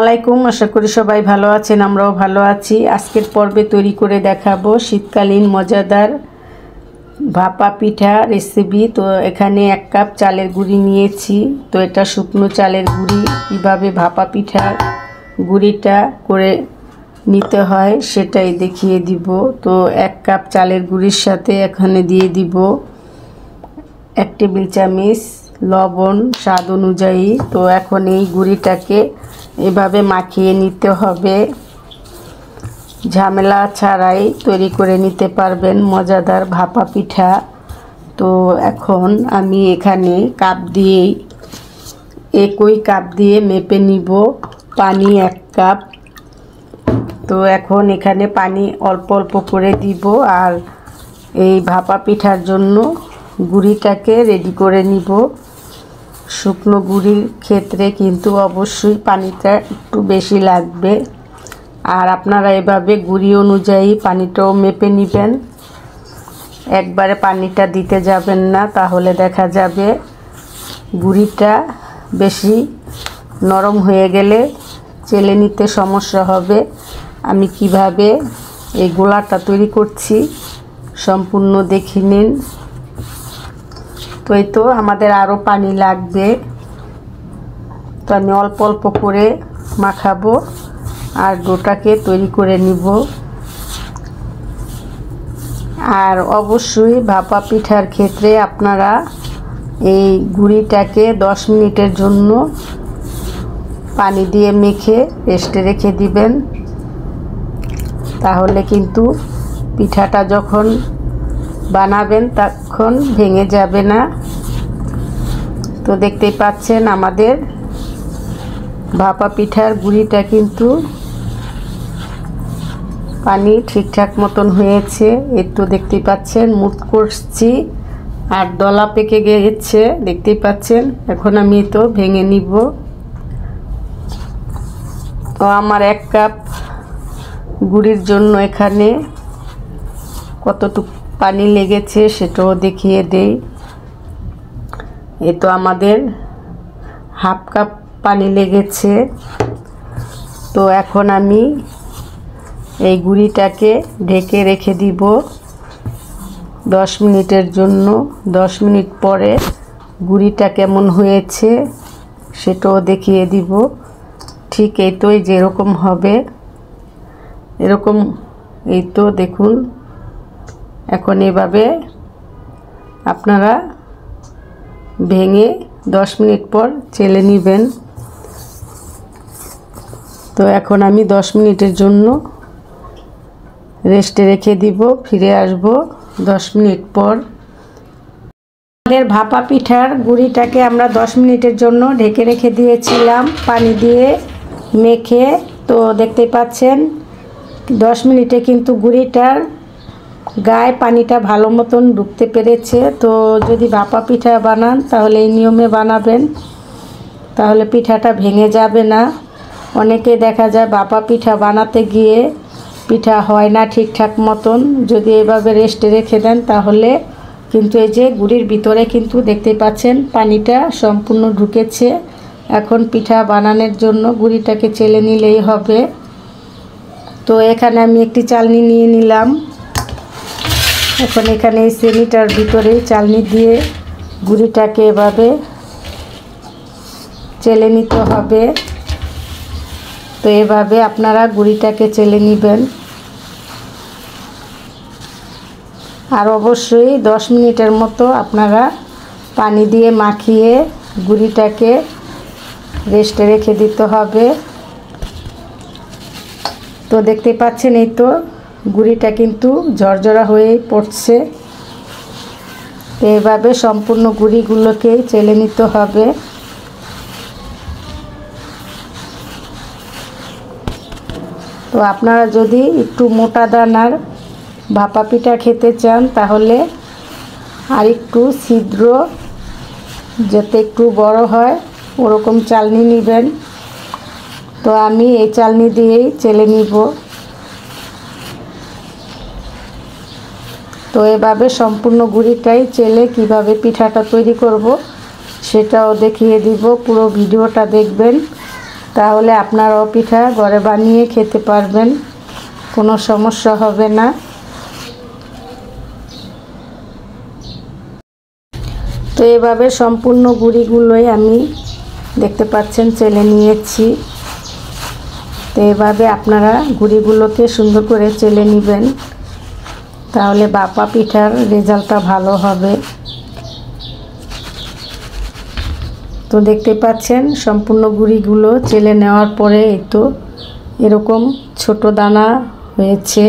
আলাইকুম, আশা করি সবাই ভালো আছেন। আমরাও ভালো আছি। আজকের পর্বে তৈরি করে দেখাবো শীতকালীন মজাদার ভাপা পিঠা রেসিপি। তো এখানে 1 কাপ চালের গুঁড়ি নিয়েছি। তো এটা শুকনো চালের গুঁড়ি। কীভাবে ভাপা পিঠার গুঁড়িটা করে নিতে হয় সেটাই দেখিয়ে দিব। তো 1 কাপ চালের গুঁড়ির সাথে এখানে দিয়ে দিব 1 টেবিল চামচ লবণ স্বাদ অনুযায়ী। তো এখন এই গুঁড়িটাকে এভাবে মাখিয়ে নিতে হবে। ঝামেলা ছাড়াই তৈরি করে নিতে পারবেন মজাদার ভাপা পিঠা। তো এখন আমি এখানে একই কাপ দিয়ে মেপে নিব পানি 1 কাপ। তো এখন এখানে পানি অল্প অল্প করে দিব আর এই ভাপা পিঠার জন্য গুঁড়িটাকে রেডি করে নিব। শুকনো গুঁড়ির ক্ষেত্রে কিন্তু অবশ্যই পানিটা একটু বেশি লাগবে। আর আপনারা এভাবে গুঁড়ি অনুযায়ী পানিটাও মেপে নেবেন। একবারে পানিটা দিতে যাবেন না, তাহলে দেখা যাবে গুঁড়িটা বেশি নরম হয়ে গেলে চেলে নিতে সমস্যা হবে। আমি কিভাবে এই গোলাটা তৈরি করছি সম্পূর্ণ দেখে নিন। তো এই তো আমাদের আরও পানি লাগবে। তো আমি অল্প অল্প করে মাখাবো আর ডোটাকে তৈরি করে নিব। আর অবশ্যই ভাপা পিঠার ক্ষেত্রে আপনারা এই গুঁড়িটাকে 10 মিনিটের জন্য পানি দিয়ে মেখে রেস্টে রেখে দিবেন। তাহলে কিন্তু পিঠাটা যখন বানাবেন তখন ভেঙে যাবে না। তো দেখতেই পাচ্ছেন আমাদের ভাপা পিঠার গুঁড়িটা কিন্তু পানি ঠিকঠাক মতন হয়েছে। এই তো দেখতেই পাচ্ছেন মুঠ করছি আর দলা পেকে গেছে, দেখতেই পাচ্ছেন। এখন আমি তো ভেঙে নিব। তো আমার 1 কাপ গুঁড়ির জন্য এখানে কতটুকু পানি লেগেছে সেটাও দেখিয়ে দেই। তো আমাদের হাফ কাপ পানি লেগেছে। তো এখন আমি এই গুঁড়িটাকে ঢেকে রেখে দিব 10 মিনিটের জন্য। 10 মিনিট পরে গুঁড়িটা কেমন হয়েছে সেটাও দেখিয়ে দিব। ঠিক এই তো যেরকম হবে এরকম। এই তো দেখুন, এখন এভাবে আপনারা ভেঙে 10 মিনিট পর চেলে নেবেন। তো এখন আমি 10 মিনিটের জন্য রেস্টে রেখে দিব। ফিরে আসব 10 মিনিট পর। আমাদের ভাপা পিঠার গুঁড়িটাকে আমরা 10 মিনিটের জন্য ঢেকে রেখে দিয়েছিলাম পানি দিয়ে মেখে। তো দেখতে পাচ্ছেন 10 মিনিটে কিন্তু গুঁড়িটার গায়ে পানিটা ভালো মতন ঢুকতে পেরেছে। তো যদি ভাপা পিঠা বানান তাহলে এই নিয়মে বানাবেন, তাহলে পিঠাটা ভেঙে যাবে না। অনেকে দেখা যায় ভাপা পিঠা বানাতে গিয়ে পিঠা হয় না ঠিকঠাক মতন। যদি এভাবে রেস্টে রেখে দেন তাহলে কিন্তু এই যে গুঁড়ির ভিতরে কিন্তু দেখতে পাচ্ছেন পানিটা সম্পূর্ণ ঢুকেছে। এখন পিঠা বানানোর জন্য গুঁড়িটাকে চেলে নিলেই হবে। তো এখানে আমি একটি চালনি নিয়ে নিলাম। এখন এখানে এই সেমিটার ভিতরে চালনি দিয়ে গুঁড়িটাকে এভাবে চেলে নিতে হবে। তো এভাবে আপনারা গুঁড়িটাকে চেলে নেবেন। আর অবশ্যই 10 মিনিটের মতো আপনারা পানি দিয়ে মাখিয়ে গুঁড়িটাকে রেস্টে রেখে দিতে হবে। তো দেখতে পাচ্ছেন এই তো গুঁড়িটা কিন্তু ঝরঝরা হয়ে পড়ছে। তো এভাবে সম্পূর্ণ গুঁড়িগুলোকেই চেলে নিতে হবে। তো আপনারা যদি একটু মোটা দানার ভাপা পিঠা খেতে চান তাহলে আর একটু ছিদ্র যাতে একটু বড় হয় ওরকম চালনি নেবেন। তো আমি এই চালনি দিয়েই চেলে নিব। তো এভাবে সম্পূর্ণ গুঁড়িটাই চেলে কিভাবে পিঠাটা তৈরি করব সেটাও দেখিয়ে দিব। পুরো ভিডিওটা দেখবেন। তাহলে আপনারাও পিঠা ঘরে বানিয়ে খেতে পারবেন, কোনো সমস্যা হবে না। তো এভাবে সম্পূর্ণ গুঁড়িগুলোই আমি দেখতে পাচ্ছেন চেলে নিয়েছি। তো এভাবে আপনারা গুঁড়িগুলোকে সুন্দর করে চেলে নেবেন, তাহলে ভাপা পিঠার রেজাল্টটা ভালো হবে। তো দেখতে পাচ্ছেন সম্পূর্ণ গুঁড়িগুলো চেলে নেওয়ার পরে এই তো এরকম ছোট দানা হয়েছে।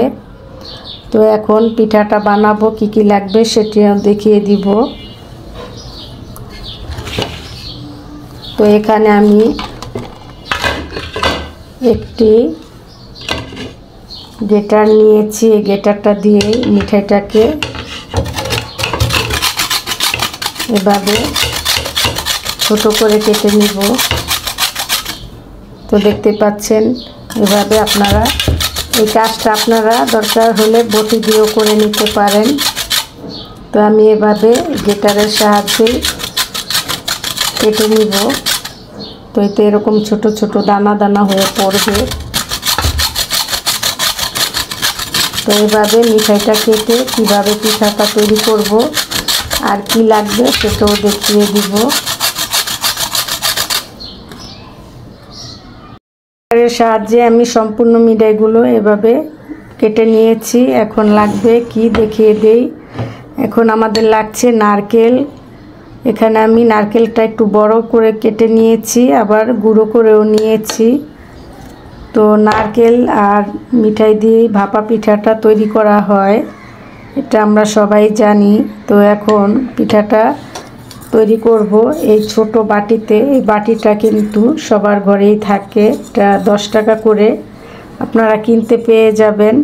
তো এখন পিঠাটা বানাবো, কি কি লাগবে সেটিও দেখিয়ে দিব। তো এখানে আমি একটি গ্রেটার নিয়েছি, এই গ্রেটারটা দিয়ে মিঠাইটাকে এভাবে ছোট করে কেটে নিব। তো দেখতে পাচ্ছেন এভাবে আপনারা এই কাজটা আপনারা দরকার হলে বটি দিয়েও করে নিতে পারেন। তো আমি এভাবে গ্রেটারের সাহায্যে কেটে নিব। তো এতে এরকম ছোট ছোট দানা দানা হয়ে পড়বে। তো এভাবে মিঠাইটা কেটে কীভাবে পিঠাটা তৈরি করব আর কি লাগবে সেটাও দেখিয়ে দিব। এর সাহায্যে আমি সম্পূর্ণ মিঠাইগুলো এভাবে কেটে নিয়েছি। এখন লাগবে কি দেখিয়ে দেই। এখন আমাদের লাগছে নারকেল। এখানে আমি নারকেলটা একটু বড় করে কেটে নিয়েছি, আবার গুঁড়ো করেও নিয়েছি। তো নারকেল আর মিঠাই দিয়ে ভাপা পিঠাটা তৈরি করা হয়, এটা আমরা সবাই জানি। তো এখন পিঠাটা তৈরি করব এই ছোট বাটিতে। এই বাটিটা কিন্তু সবার ঘরেই থাকে, এটা 10 টাকা করে আপনারা কিনতে পেয়ে যাবেন।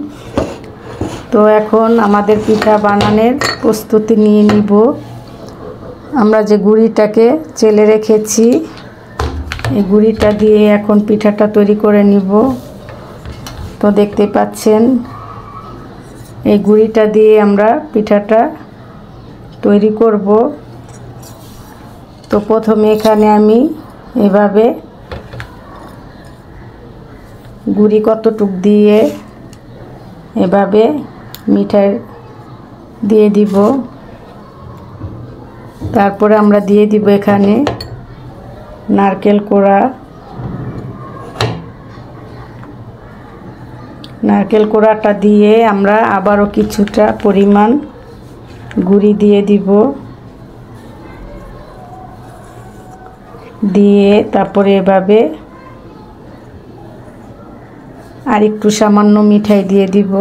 তো এখন আমাদের পিঠা বানানোর প্রস্তুতি নিয়ে নিব। আমরা যে গুঁড়িটাকে চেলে রেখেছি এই গুঁড়িটা দিয়ে এখন পিঠাটা তৈরি করে নিব। তো দেখতে পাচ্ছেন এই গুঁড়িটা দিয়ে আমরা পিঠাটা তৈরি করব। তো প্রথমে এখানে আমি এভাবে গুঁড়ি কতটুক দিয়ে এভাবে মিঠাই দিয়ে দিব। তারপরে আমরা দিয়ে দিব এখানে নারকেল কোড়া। নারকেল কোড়াটা দিয়ে আমরা আবারও কিছুটা পরিমাণ গুঁড়ি দিয়ে দিব। দিয়ে তারপরে এভাবে আর একটু সামান্য মিঠাই দিয়ে দিব।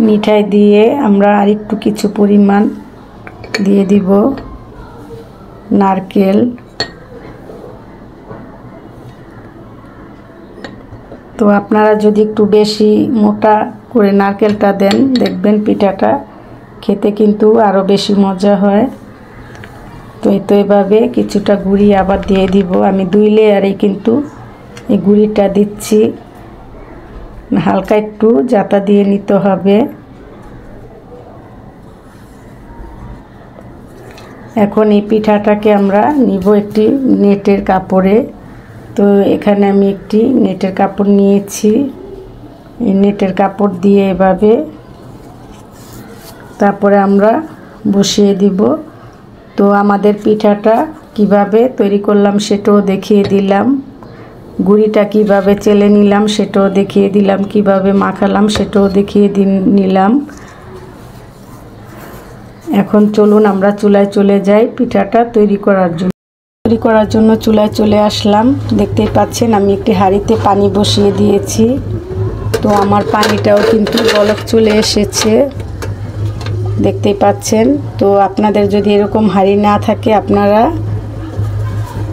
মিঠাই দিয়ে আমরা আর একটু কিছু পরিমাণ দিয়ে দিব নারকেল। তো আপনারা যদি একটু বেশি মোটা করে নারকেলটা দেন, দেখবেন পিঠাটা খেতে কিন্তু আরও বেশি মজা হয়। তো এভাবে কিছুটা গুঁড়ি আবার দিয়ে দিব। আমি 2 লেয়ারে কিন্তু এই গুঁড়িটা দিচ্ছি, হালকা একটু জাতা দিয়ে নিতে হবে। এখন এই পিঠাটাকে আমরা নিব একটি নেটের কাপড়ে। তো এখানে আমি একটি নেটের কাপড় নিয়েছি। এই নেটের কাপড় দিয়ে এভাবে তারপরে আমরা বসিয়ে দিব। তো আমাদের পিঠাটা কিভাবে তৈরি করলাম সেটাও দেখিয়ে দিলাম, গুঁড়িটা কিভাবে চেলে নিলাম সেটাও দেখিয়ে দিলাম, কিভাবে মাখালাম সেটাও দেখিয়ে নিলাম। এখন চলুন আমরা চুলায় চলে যাই পিঠাটা তৈরি করার জন্য। চুলায় চলে আসলাম। দেখতেই পাচ্ছেন আমি একটি হাঁড়িতে পানি বসিয়ে দিয়েছি। তো আমার পানিটাও কিন্তু বলক চলে এসেছে, দেখতেই পাচ্ছেন। তো আপনাদের যদি এরকম হাঁড়ি না থাকে আপনারা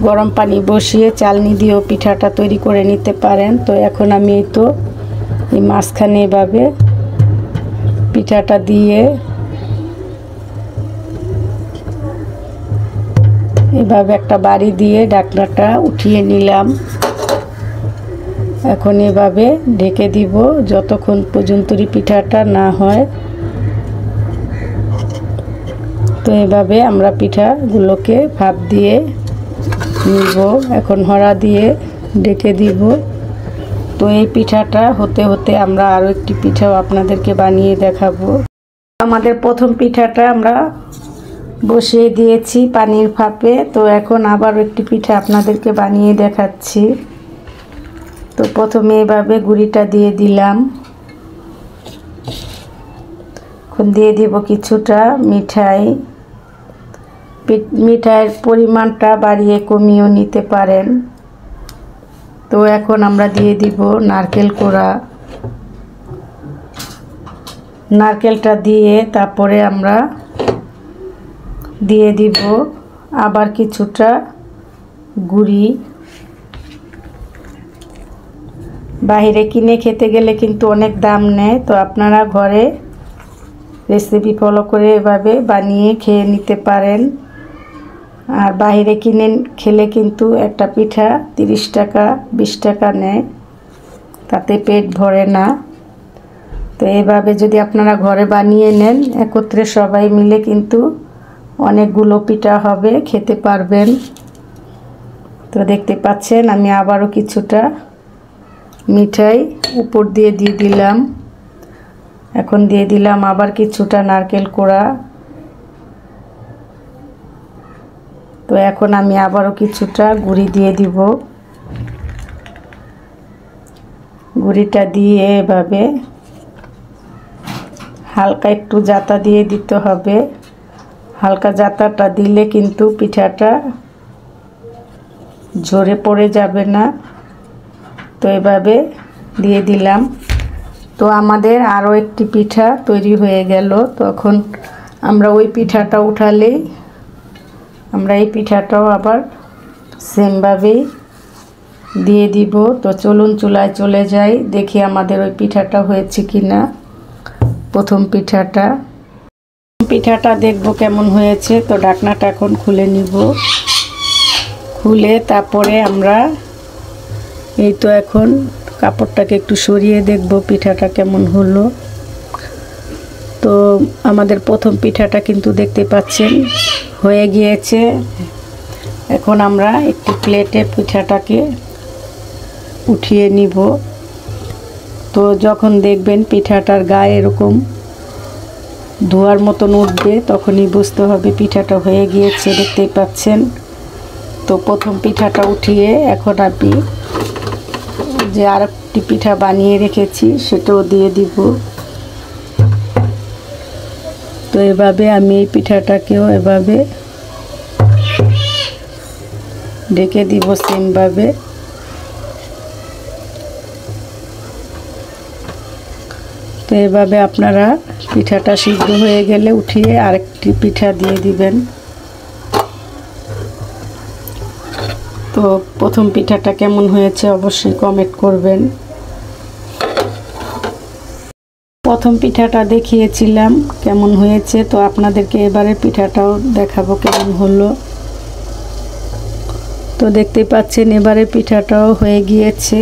গরম পানি বসিয়ে চালনি দিয়েও পিঠাটা তৈরি করে নিতে পারেন। তো এখন আমি এই মাঝখানে এভাবে পিঠাটা দিয়ে এভাবে একটা বাড়ি দিয়ে ঢাকনাটা উঠিয়ে নিলাম। এখন এভাবে ঢেকে দিব যতক্ষণ পর্যন্ত পিঠাটা না হয়। তো এভাবে আমরা পিঠাগুলোকে ভাপ দিয়ে নিব। এখন হড়া দিয়ে ঢেকে দিব। তো এই পিঠাটা হতে হতে আমরা আরও একটি পিঠাও আপনাদেরকে বানিয়ে দেখাবো। আমাদের প্রথম পিঠাটা আমরা বসিয়ে দিয়েছি পানির ভাপে। তো এখন আবার একটি পিঠা আপনাদেরকে বানিয়ে দেখাচ্ছি। তো প্রথমে এভাবে গুঁড়িটা দিয়ে দিলাম। এখন দিয়ে দিব কিছুটা মিঠাই। মিঠাইয়ের পরিমাণটা বাড়িয়ে কমিয়েও নিতে পারেন। তো এখন আমরা দিয়ে দিব নারকেল কোড়া। নারকেলটা দিয়ে তারপরে আমরা দিয়ে দিব আবার কিছুটা গুড়ি। বাইরে কিনে খেতে গেলে কিন্তু অনেক দাম নেয়। তো আপনারা ঘরে রেসিপি ফলো করে এভাবে বানিয়ে খেয়ে নিতে পারেন। আর বাইরে কিনে খেলে কিন্তু একটা পিঠা 30 টাকা 20 টাকা নেয়, তাতে পেট ভরে না। তো এভাবে যদি আপনারা ঘরে বানিয়ে নেন, একত্রে সবাই মিলে কিন্তু অনেকগুলো পিঠা হবে, খেতে পারবেন। তো দেখতে পাচ্ছেন আমি আবারও কিছুটা মিঠাই উপর দিয়ে দিলাম। এখন দিয়ে দিলাম আবার কিছুটা নারকেল কোড়া। তো এখন আমি আবারও কিছুটা গুঁড়ি দিয়ে দিব। গুঁড়িটা দিয়ে এভাবে হালকা একটু জাতা দিয়ে দিতে হবে। হালকা জাতাটা দিলে কিন্তু পিঠাটা ঝরে পড়ে যাবে না। তো এভাবে দিয়ে দিলাম। তো আমাদের আরও একটি পিঠা তৈরি হয়ে গেল। তখন আমরা ওই পিঠাটা উঠালেই আমরা এই পিঠাটাও আবার সেমভাবেই দিয়ে দিব। তো চলুন চুলায় চলে যাই, দেখি আমাদের ওই পিঠাটা হয়েছে কিনা। প্রথম পিঠাটা দেখব কেমন হয়েছে। তো ঢাকনাটা এখন খুলে নিব। খুলে তারপরে আমরা এই তো এখন কাপড়টাকে একটু সরিয়ে দেখব পিঠাটা কেমন হলো। তো আমাদের প্রথম পিঠাটা কিন্তু দেখতে পাচ্ছেন হয়ে গিয়েছে। এখন আমরা একটি প্লেটে পিঠাটাকে উঠিয়ে নিব। তো যখন দেখবেন পিঠাটার গায়ে এরকম ধোয়ার মতন উঠবে, তখনই বুঝতে হবে পিঠাটা হয়ে গিয়েছে। দেখতেই পাচ্ছেন। তো প্রথম পিঠাটা উঠিয়ে এখন আমি যে আরেকটি পিঠা বানিয়ে রেখেছি সেটাও দিয়ে দিব। তো এভাবে আমি এই পিঠাটাকেও এভাবে ঢেকে দিব সেমভাবে। তো এভাবে আপনারা পিঠাটা সিদ্ধ হয়ে গেলে উঠিয়ে আরেকটি পিঠা দিয়ে দিবেন। তো প্রথম পিঠাটা কেমন হয়েছে অবশ্যই কমেন্ট করবেন। প্রথম পিঠাটা দেখিয়েছিলাম কেমন হয়েছে। তো আপনাদেরকে এবারে পিঠাটাও দেখাবো কেমন হলো। তো দেখতে পাচ্ছেন এবারে পিঠাটাও হয়ে গিয়েছে।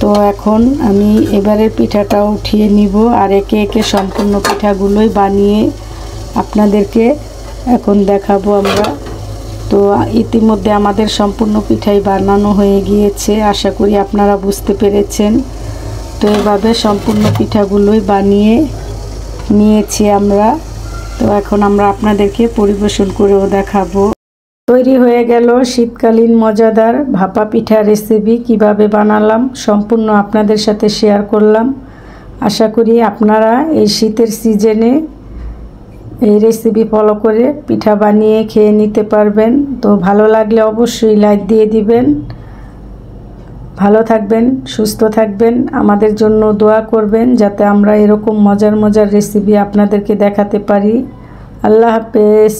তো এখন আমি এবারের পিঠাটাও উঠিয়ে নিব আর একে একে সম্পূর্ণ পিঠাগুলোই বানিয়ে আপনাদেরকে এখন দেখাবো আমরা। তো ইতিমধ্যে আমাদের সম্পূর্ণ পিঠাই বানানো হয়ে গিয়েছে। আশা করি আপনারা বুঝতে পেরেছেন। তো এভাবে সম্পূর্ণ পিঠাগুলোই বানিয়ে নিয়েছি আমরা। তো এখন আমরা আপনাদেরকে পরিবেশন করেও দেখাবো। তৈরি হয়ে গেল শীতকালীন মজাদার ভাপা পিঠা রেসিপি। কিভাবে বানালাম সম্পূর্ণ আপনাদের সাথে শেয়ার করলাম। আশা করি আপনারা এই শীতের সিজনে এই রেসিপি ফলো করে পিঠা বানিয়ে খেয়ে নিতে পারবেন। তো ভালো লাগলে অবশ্যই লাইক দিয়ে দিবেন। ভালো থাকবেন, সুস্থ থাকবেন, আমাদের জন্য দোয়া করবেন যাতে আমরা এরকম মজার মজার রেসিপি আপনাদেরকে দেখাতে পারি। আল্লাহ হাফেজ।